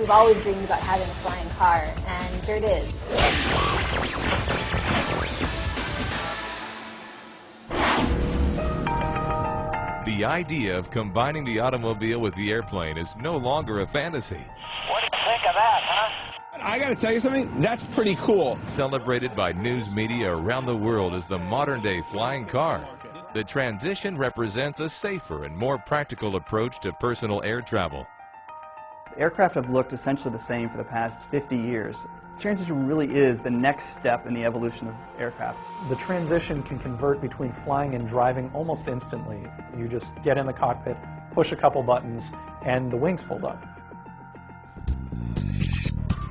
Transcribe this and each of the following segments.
We've always dreamed about having a flying car, and here it is. The idea of combining the automobile with the airplane is no longer a fantasy. What do you think of that, huh? I gotta tell you something, that's pretty cool. Celebrated by news media around the world as the modern-day flying car, the Transition represents a safer and more practical approach to personal air travel. Aircraft have looked essentially the same for the past 50 years. Transition really is the next step in the evolution of aircraft. The Transition can convert between flying and driving almost instantly. You just get in the cockpit, push a couple buttons, and the wings fold up.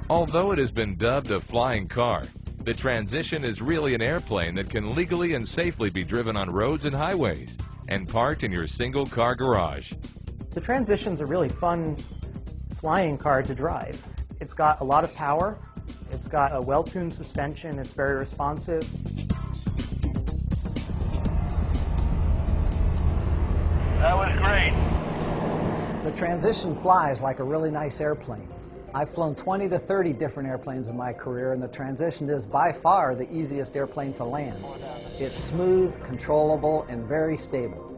Although it has been dubbed a flying car, the Transition is really an airplane that can legally and safely be driven on roads and highways and parked in your single-car garage. The Transition's a really fun flying car to drive. It's got a lot of power, it's got a well-tuned suspension, it's very responsive. That was great. The Transition flies like a really nice airplane. I've flown 20 to 30 different airplanes in my career, and the Transition is by far the easiest airplane to land. It's smooth, controllable, and very stable.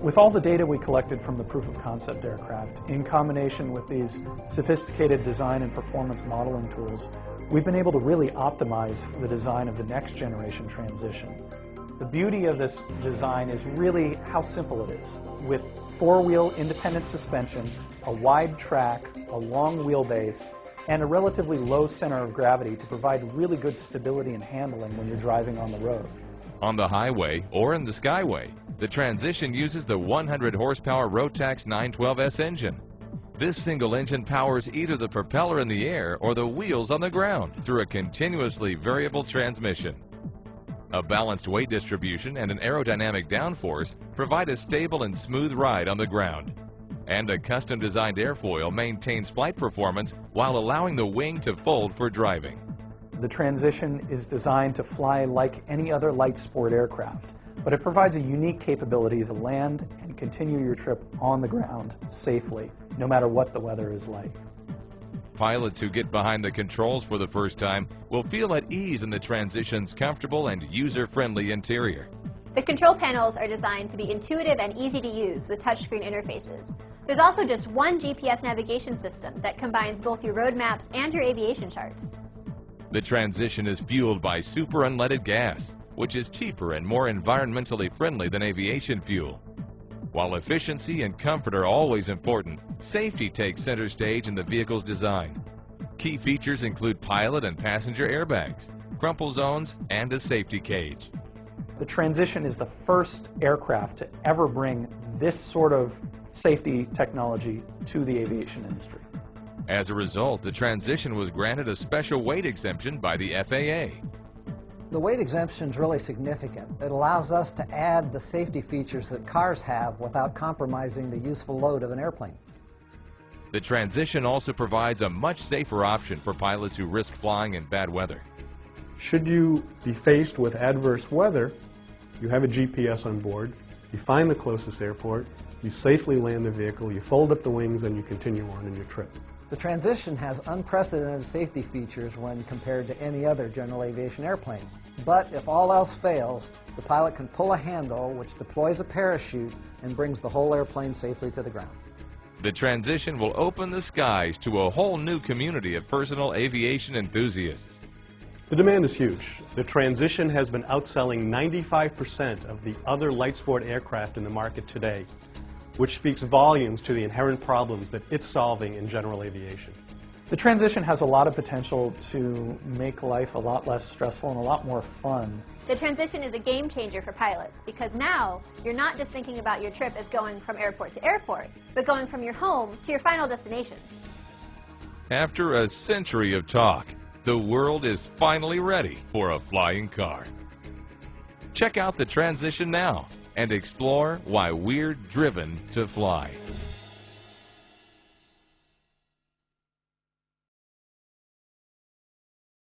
With all the data we collected from the proof of concept aircraft, in combination with these sophisticated design and performance modeling tools, we've been able to really optimize the design of the next generation Transition. The beauty of this design is really how simple it is. With four-wheel independent suspension, a wide track, a long wheelbase, and a relatively low center of gravity to provide really good stability and handling when you're driving on the road. On the highway or in the Skyway, the Transition uses the 100 horsepower Rotax 912S engine. This single engine powers either the propeller in the air or the wheels on the ground through a continuously variable transmission. A balanced weight distribution and an aerodynamic downforce provide a stable and smooth ride on the ground. And a custom-designed airfoil maintains flight performance while allowing the wing to fold for driving. The Transition is designed to fly like any other light sport aircraft, but it provides a unique capability to land and continue your trip on the ground safely, no matter what the weather is like. Pilots who get behind the controls for the first time will feel at ease in the Transition's comfortable and user-friendly interior. The control panels are designed to be intuitive and easy to use with touchscreen interfaces. There's also just one GPS navigation system that combines both your road maps and your aviation charts. The Transition is fueled by super unleaded gas, which is cheaper and more environmentally friendly than aviation fuel. While efficiency and comfort are always important, safety takes center stage in the vehicle's design. Key features include pilot and passenger airbags, crumple zones, and a safety cage. The Transition is the first aircraft to ever bring this sort of safety technology to the aviation industry. As a result, the Transition was granted a special weight exemption by the FAA. The weight exemption is really significant. It allows us to add the safety features that cars have without compromising the useful load of an airplane. The Transition also provides a much safer option for pilots who risk flying in bad weather. Should you be faced with adverse weather, you have a GPS on board, you find the closest airport, you safely land the vehicle, you fold up the wings, and you continue on in your trip. The Transition has unprecedented safety features when compared to any other general aviation airplane. But if all else fails, the pilot can pull a handle which deploys a parachute and brings the whole airplane safely to the ground. The Transition will open the skies to a whole new community of personal aviation enthusiasts. The demand is huge. The Transition has been outselling 95% of the other light sport aircraft in the market today, which speaks volumes to the inherent problems that it's solving in general aviation. The Transition has a lot of potential to make life a lot less stressful and a lot more fun. The Transition is a game changer for pilots because now you're not just thinking about your trip as going from airport to airport, but going from your home to your final destination. After a century of talk, the world is finally ready for a flying car. Check out the Transition now and explore why we're driven to fly.